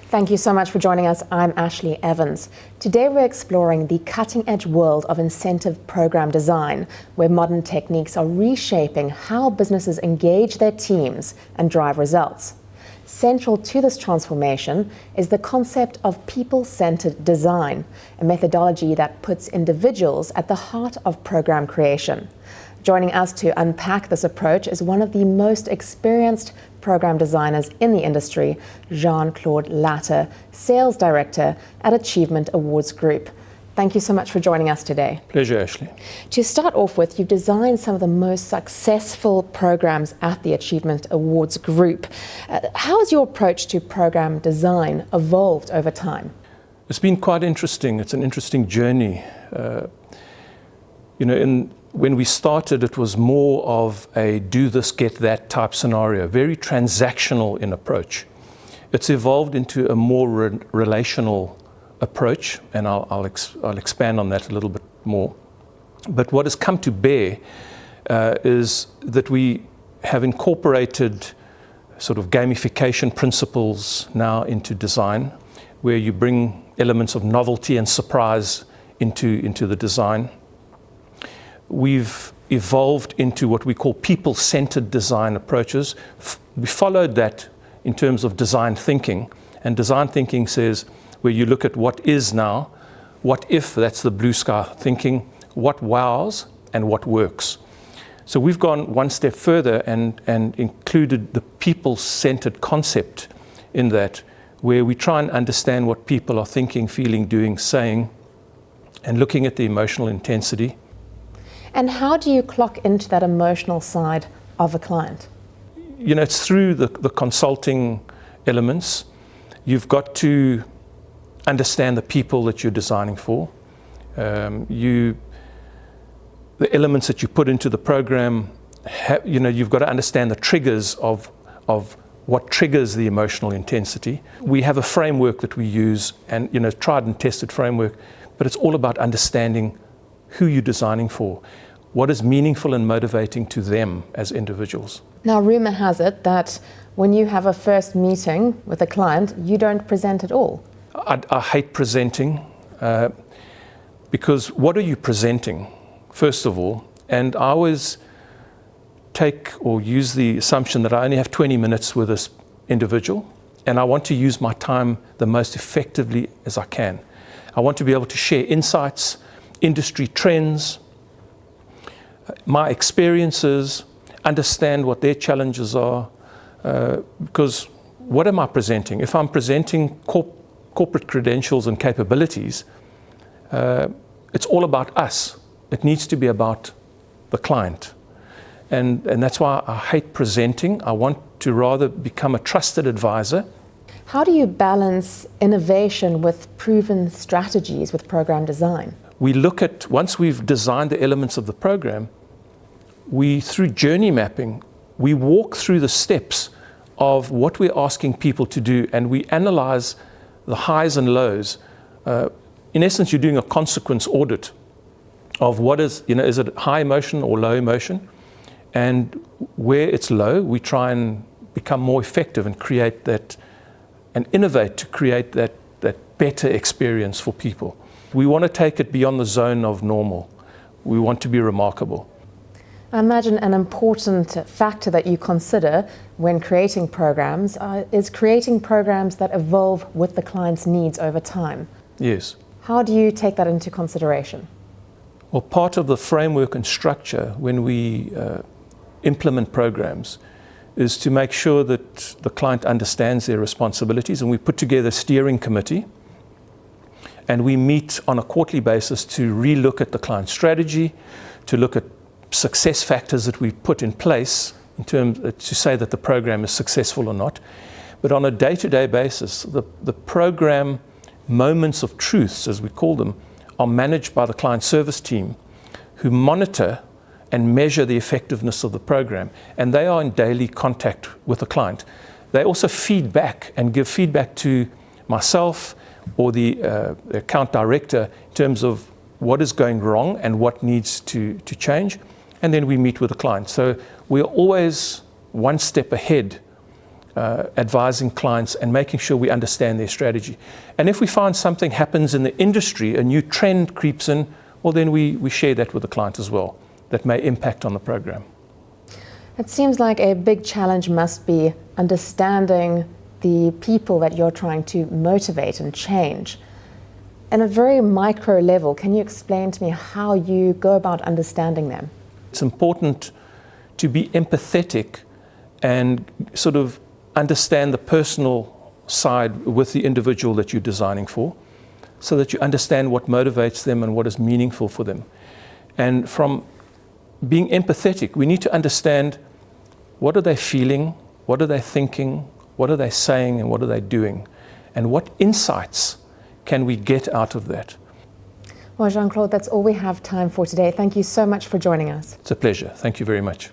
Thank you so much for joining us. I'm Ashley Evans. Today we're exploring the cutting-edge world of incentive program design, where modern techniques are reshaping how businesses engage their teams and drive results. Central to this transformation is the concept of people-centered design, a methodology that puts individuals at the heart of program creation. Joining us to unpack this approach is one of the most experienced program designers in the industry, Jean-Claude Latter, Sales Director at Achievement Awards Group. Thank you so much for joining us today. Pleasure, Ashley. To start off with, you've designed some of the most successful programs at the Achievement Awards Group. How has your approach to program design evolved over time? It's been quite interesting. It's an interesting journey. When we started, it was more of a do this, get that type scenario, very transactional in approach. It's evolved into a more relational approach, and I'll expand on that a little bit more. But what has come to bear is that we have incorporated sort of gamification principles now into design, where you bring elements of novelty and surprise into the design. We've evolved into what we call people-centered design approaches. We followed that in terms of design thinking, and design thinking says where you look at what is now, what if, that's the blue sky thinking, what wows and what works. So we've gone one step further and included the people-centered concept in that, where we try and understand what people are thinking, feeling, doing, saying, and looking at the emotional intensity. And how do you clock into that emotional side of a client? It's through the consulting elements. You've got to understand the people that you're designing for. The elements that you put into the program, you've got to understand the triggers of what triggers the emotional intensity. We have a framework that we use, and tried and tested framework, but it's all about understanding who you're designing for, what is meaningful and motivating to them as individuals. Now, rumor has it that when you have a first meeting with a client, you don't present at all. I hate presenting because what are you presenting, first of all? And I always take or use the assumption that I only have 20 minutes with this individual, and I want to use my time the most effectively as I can. I want to be able to share insights, industry trends, my experiences, understand what their challenges are, because what am I presenting? If I'm presenting corporate credentials and capabilities, it's all about us. It needs to be about the client. And that's why I hate presenting. I want to rather become a trusted advisor. How do you balance innovation with proven strategies with program design? We look at, once we've designed the elements of the program, through journey mapping, we walk through the steps of what we're asking people to do, and we analyze the highs and lows. In essence, you're doing a consequence audit of what is it high emotion or low emotion? And where it's low, we try and become more effective and create that, and innovate to create that better experience for people. We want to take it beyond the zone of normal. We want to be remarkable. I imagine an important factor that you consider when creating programs is creating programs that evolve with the client's needs over time. Yes. How do you take that into consideration? Well, part of the framework and structure when we implement programs is to make sure that the client understands their responsibilities, and we put together a steering committee, and we meet on a quarterly basis to re-look at the client strategy, to look at success factors that we put in place in terms to say that the program is successful or not. But on a day-to-day basis, the program moments of truths, as we call them, are managed by the client service team, who monitor and measure the effectiveness of the program, and they are in daily contact with the client. They also feed back and give feedback to myself or the account director in terms of what is going wrong and what needs to change, and then we meet with the client. So we're always one step ahead advising clients and making sure we understand their strategy. And if we find something happens in the industry, a new trend creeps in, well, then we share that with the client as well, that may impact on the program. It seems like a big challenge must be understanding the people that you're trying to motivate and change. On a very micro level, can you explain to me how you go about understanding them? It's important to be empathetic and sort of understand the personal side with the individual that you're designing for, so that you understand what motivates them and what is meaningful for them. And from being empathetic, we need to understand what are they feeling, what are they thinking, what are they saying, and what are they doing, and what insights can we get out of that. Well, Jean-Claude, that's all we have time for today. Thank you so much for joining us. It's a pleasure. Thank you very much.